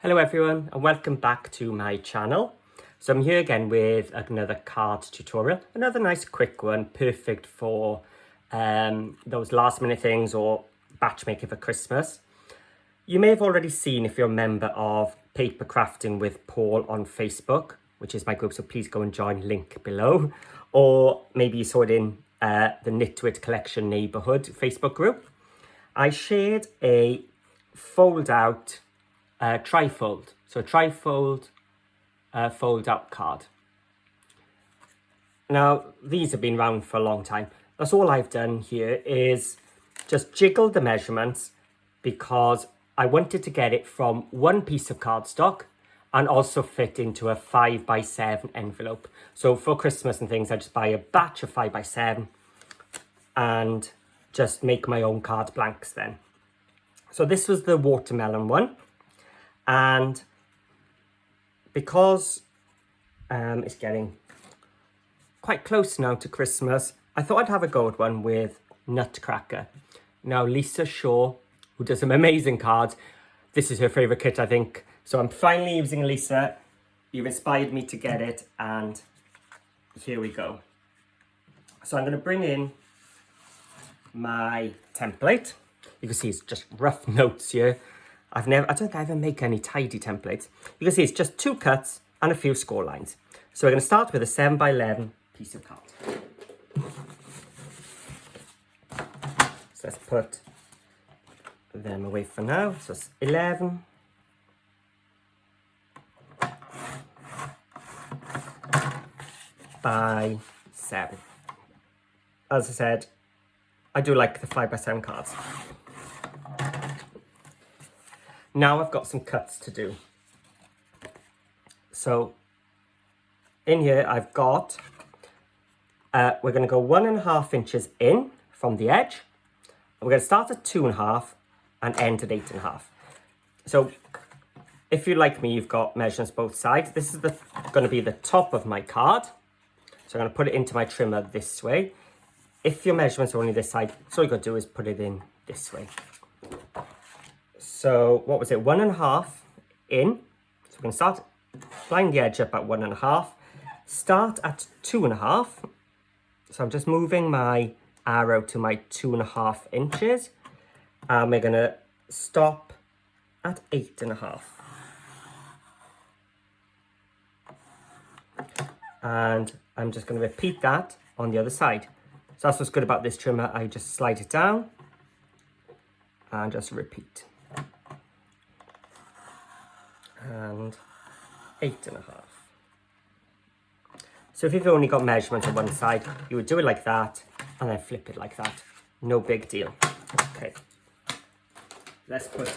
Hello everyone and welcome back to my channel. So I'm here again with another cards tutorial, another nice quick one, perfect for those last minute things or batch making for Christmas. You may have already seen if you're a member of Paper Crafting with Paul on Facebook, which is my group, so please go and join, link below. Or maybe you saw it in the Knitwit Collection Neighbourhood Facebook group. I shared a fold out trifold, so a trifold fold out card. Now these have been around for a long time. That's all I've done here is just jiggle the measurements because I wanted to get it from one piece of cardstock and also fit into a 5x7 envelope. So for Christmas and things, I just buy a batch of 5x7 and just make my own card blanks then. So this was the watermelon one. And because it's getting quite close now to Christmas, I thought I'd have a go at one with Nutcracker. Now, Lisa Shaw, who does some amazing cards, this is her favourite kit, I think. So I'm finally using Lisa. You've inspired me to get it, and here we go. So I'm going to bring in my template. You can see it's just rough notes here. I don't think I ever make any tidy templates. You can see it's just 2 cuts and a few score lines. So we're going to start with a 7x11 piece of card. So let's put them away for now. So it's 11 by 7. As I said, I do like the 5x7 cards. Now I've got some cuts to do. So in here I've got, we're going to go 1.5 inches in from the edge. We're going to start at 2.5 and end at 8.5. So if you like me, you've got measurements both sides. This is going to be the top of my card. So I'm going to put it into my trimmer this way. If your measurements are only this side, so all you've got to do is put it in this way. So what was it, 1.5 in. So we're going to start, line the edge up at 1.5, start at 2.5. So I'm just moving my arrow to my 2.5 inches. And we're going to stop at 8.5. And I'm just going to repeat that on the other side. So that's what's good about this trimmer. I just slide it down and just repeat. And 8.5. So if you've only got measurements on one side, you would do it like that and then flip it like that. No big deal. Okay. Let's put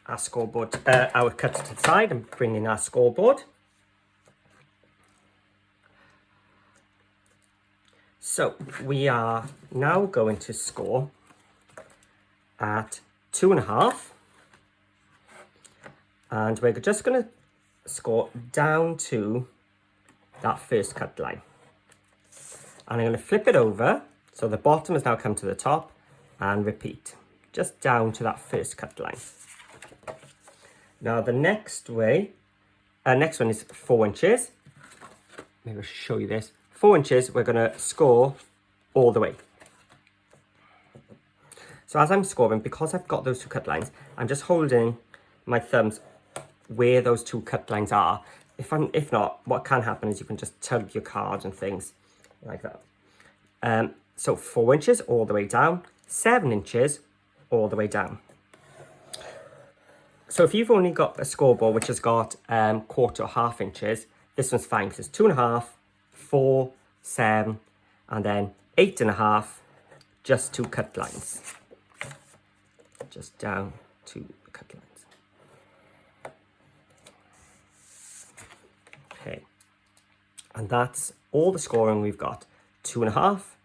our scoreboard, our cuts to the side and bring in our scoreboard. So we are now going to score at 2.5. And we're just going to score down to that first cut line. And I'm going to flip it over. So the bottom has now come to the top and repeat. Just down to that first cut line. Now the next one is 4 inches. Maybe I'll show you this. 4 inches, we're going to score all the way. So as I'm scoring, because I've got those 2 cut lines, I'm just holding my thumbs where those 2 cut lines are. If not, what can happen is you can just tug your card and things like that. So 4 inches all the way down, 7 inches all the way down. So if you've only got a scoreboard which has got 1/4 or 1/2 inches, this one's fine because it's 2.5, 4, 7, and then 8.5, just 2 cut lines. Just down to the cut lines. Okay, and that's all the scoring we've got. 2.5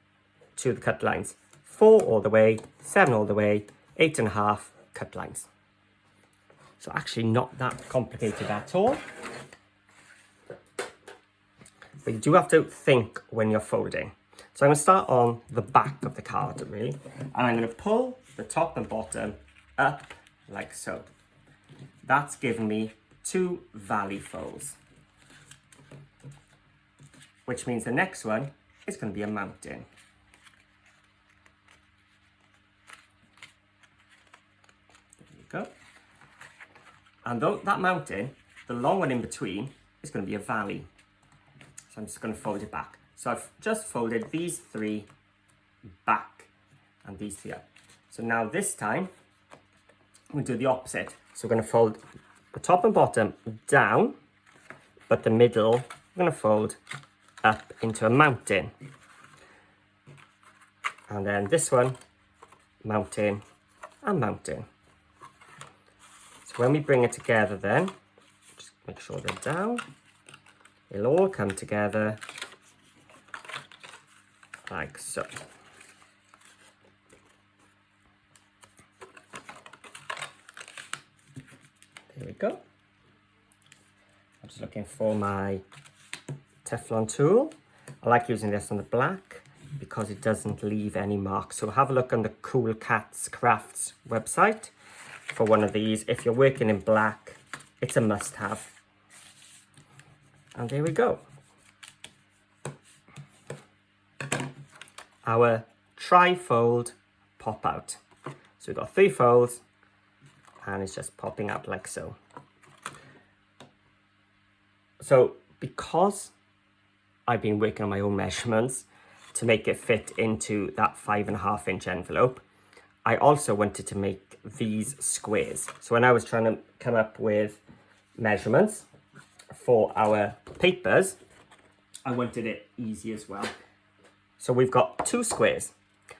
to the cut lines, 4 all the way, 7 all the way, 8.5 cut lines. So actually not that complicated at all. But you do have to think when you're folding. So I'm going to start on the back of the card, really. And I'm going to pull the top and bottom up like so. That's given me 2 valley folds, which means the next one is going to be a mountain. There you go. And that mountain, the long one in between, is going to be a valley. So I'm just going to fold it back. So I've just folded these 3 back and these 3 up. So now this time, we'll do the opposite. So we're going to fold the top and bottom down, but the middle, we're going to fold up into a mountain. And then this one, mountain and mountain. So when we bring it together then, just make sure they're down. It'll all come together like so. There we go. I'm just looking for my Teflon tool. I like using this on the black because it doesn't leave any marks. So have a look on the Cool Cats Crafts website for one of these. If you're working in black, it's a must-have. And there we go. Our tri-fold pop out. So we've got 3 folds and it's just popping out like so. So because I've been working on my own measurements to make it fit into that 5.5 inch envelope, I also wanted to make these squares. So when I was trying to come up with measurements for our papers, I wanted it easy as well. So we've got 2 squares.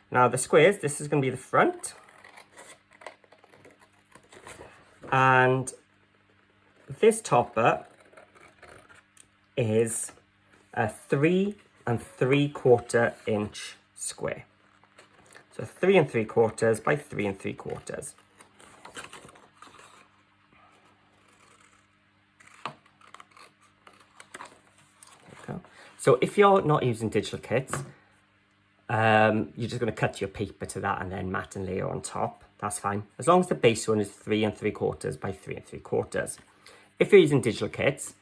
Now the squares, this is going to be the front. And this topper is a 3 3/4 inch square. So 3 3/4 by 3 3/4. So if you're not using digital kits, you're just going to cut your paper to that and then mat and layer on top. That's fine. As long as the base one is 3 3/4 by 3 3/4. If you're using digital kits,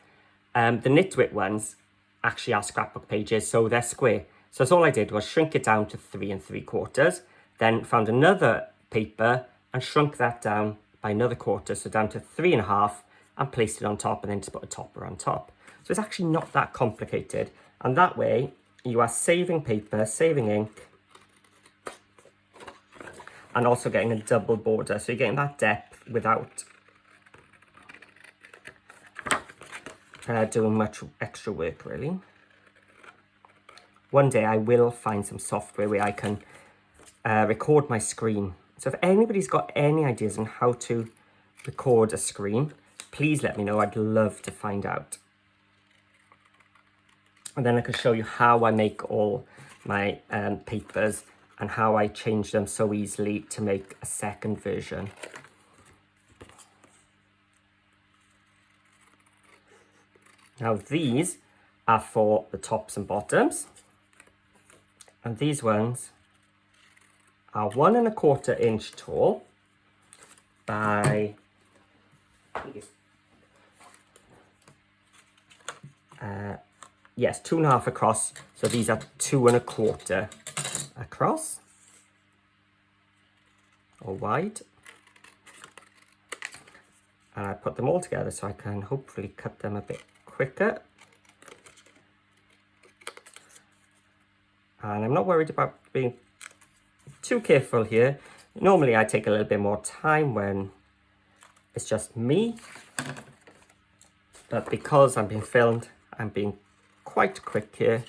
the Nitwit ones actually are scrapbook pages, so they're square. So that's all I did was shrink it down to 3 3/4, then found another paper and shrunk that down by another quarter, so down to 3.5, and placed it on top, and then just put a topper on top. So it's actually not that complicated. And that way, you are saving paper, saving ink, and also getting a double border. So you're getting that depth without doing much extra work, really. One day I will find some software where I can record my screen. So if anybody's got any ideas on how to record a screen, please let me know. I'd love to find out. And then I can show you how I make all my papers and how I change them so easily to make a second version. Now these are for the tops and bottoms. And these ones are 1 1/4 inch tall by yes, 2.5 across. So these are 2 1/4 across or wide. And I put them all together so I can hopefully cut them a bit quicker. And I'm not worried about being too careful here. Normally I take a little bit more time when it's just me, but because I'm being filmed, I'm being quite quick here.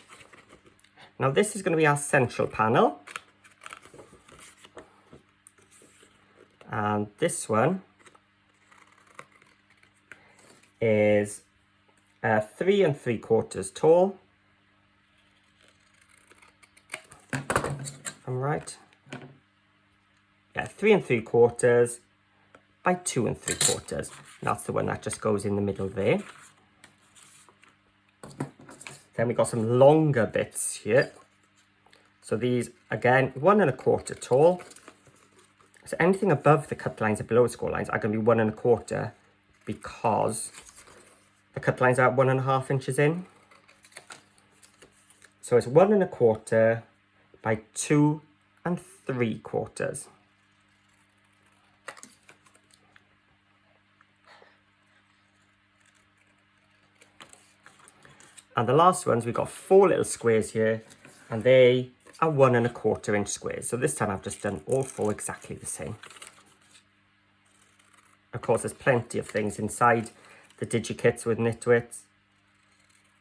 Now this is going to be our central panel, and this one is 3 3/4 tall. I'm right. Yeah, 3 3/4 by 2 3/4. That's the one that just goes in the middle there. Then we got some longer bits here. So these, again, 1 1/4 tall. So anything above the cut lines and below the score lines are going to be 1 1/4 because the cut lines are 1.5 inches in. So it's 1.25 by 2 3/4. And the last ones, we've got 4 little squares here, and they are 1.25 inch squares. So this time I've just done all 4 exactly the same. Of course, there's plenty of things inside the DigiKits with Knitwits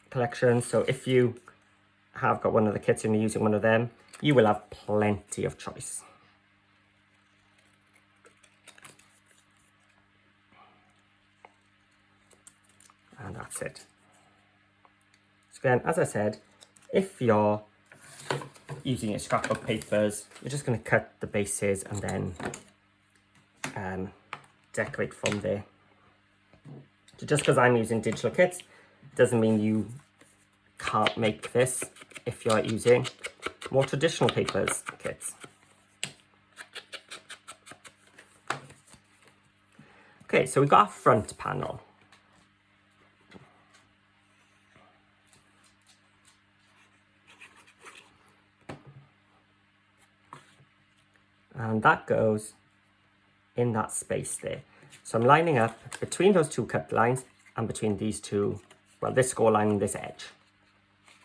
collection. So if you have got one of the kits and you're using one of them, you will have plenty of choice. And that's it. So again, as I said, if you're using your scrapbook papers, you're just going to cut the bases and then decorate from there. So just because I'm using digital kits doesn't mean you can't make this if you're using more traditional papers kits. Okay, so we've got our front panel. And that goes in that space there. So I'm lining up between those 2 cut lines and between these 2, well, this score line and this edge.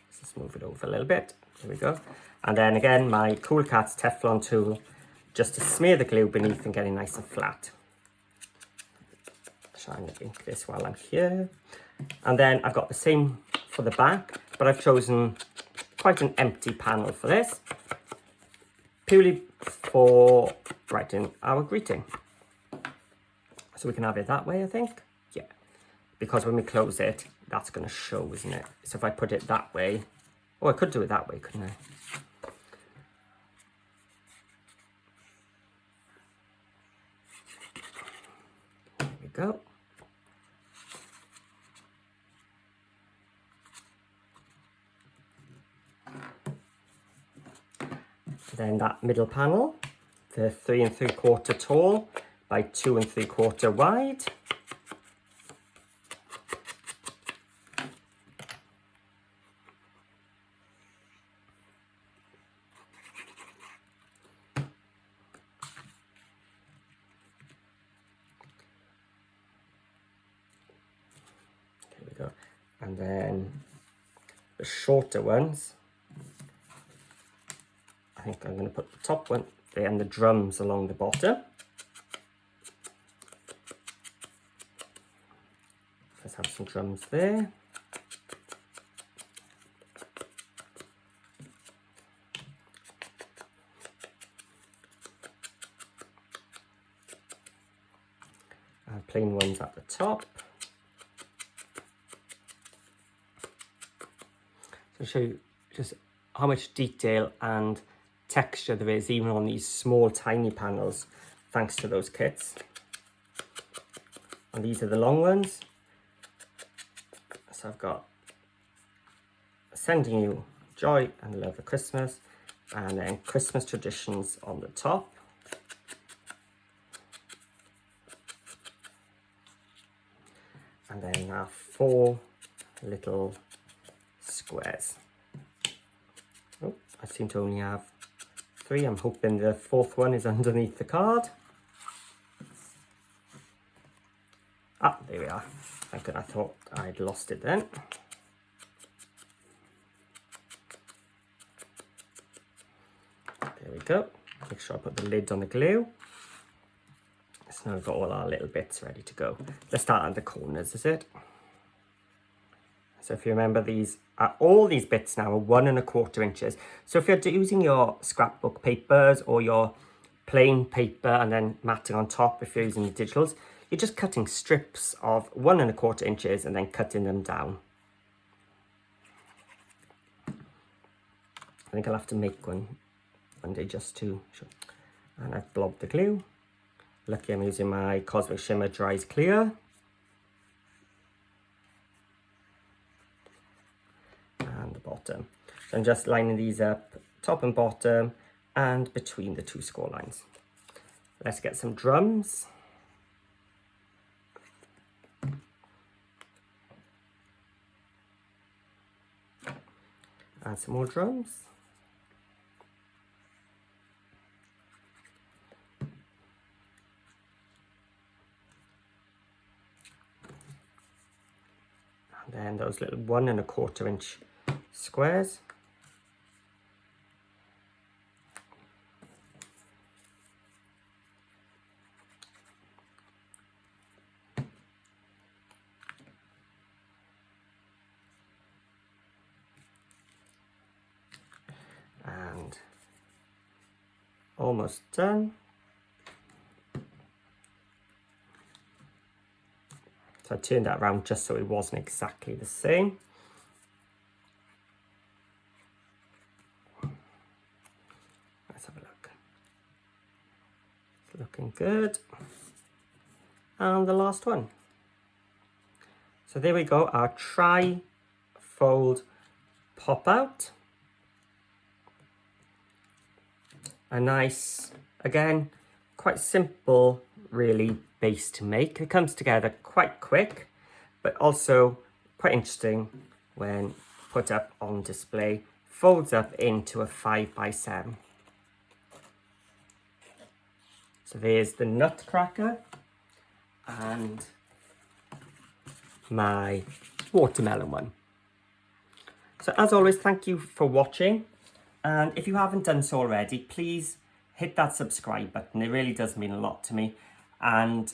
Let's just move it over a little bit. There we go. And then again, my Cool Cats Teflon tool, just to smear the glue beneath and get it nice and flat. Trying to ink this while I'm here. And then I've got the same for the back, but I've chosen quite an empty panel for this, purely for writing our greeting. So we can have it that way, I think. Yeah, because when we close it, that's going to show, isn't it? So if I put it that way, oh, I could do it that way, couldn't I? There we go. Then that middle panel, the 3 3/4 tall by 2 3/4 wide. There we go. And then the shorter ones, I think I'm going to put the top one there and the drums along the bottom. Let's have some drums there. And plain ones at the top. So show you just how much detail and texture there is even on these small tiny panels thanks to those kits. And these are the long ones. So I've got sending you joy and love of Christmas, and then Christmas traditions on the top. And then our 4 little squares. Oh, I seem to only have 3. I'm hoping the 4th one is underneath the card. Ah, there we are. Thank God, I thought I'd lost it then. There we go. Make sure I put the lid on the glue. So now we've got all our little bits ready to go. Let's start at the corners, is it? So if you remember, all these bits now are 1 1/4 inches. So if you're using your scrapbook papers or your plain paper and then matting on top, if you're using the digitals, you're just cutting strips of 1 1/4 inches and then cutting them down. I think I'll have to make one day just to show. And I've blobbed the glue. Lucky I'm using my Cosmic Shimmer Dries Clear. And the bottom. So I'm just lining these up, top and bottom, and between the 2 score lines. Let's get some drums. Add some more drums. And then those little 1 1/4 inch squares. And almost done. So I turned that around just so it wasn't exactly the same. Let's have a look. It's looking good. And the last one. So there we go, our tri-fold pop out. A nice, again, quite simple, really, base to make. It comes together quite quick, but also quite interesting when put up on display. Folds up into a 5x7. So there's the Nutcracker and my watermelon one. So as always, thank you for watching. And if you haven't done so already, please hit that subscribe button. It really does mean a lot to me. And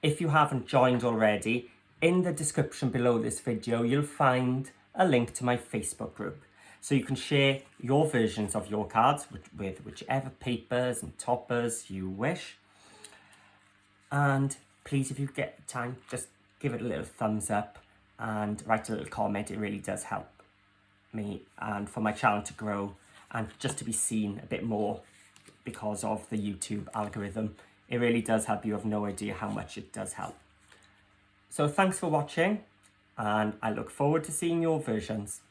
if you haven't joined already, in the description below this video, you'll find a link to my Facebook group. So you can share your versions of your cards with whichever papers and toppers you wish. And please, if you get time, just give it a little thumbs up and write a little comment. It really does help me and for my channel to grow and just to be seen a bit more because of the YouTube algorithm. It really does help. You have no idea how much it does help. So thanks for watching, and I look forward to seeing your versions.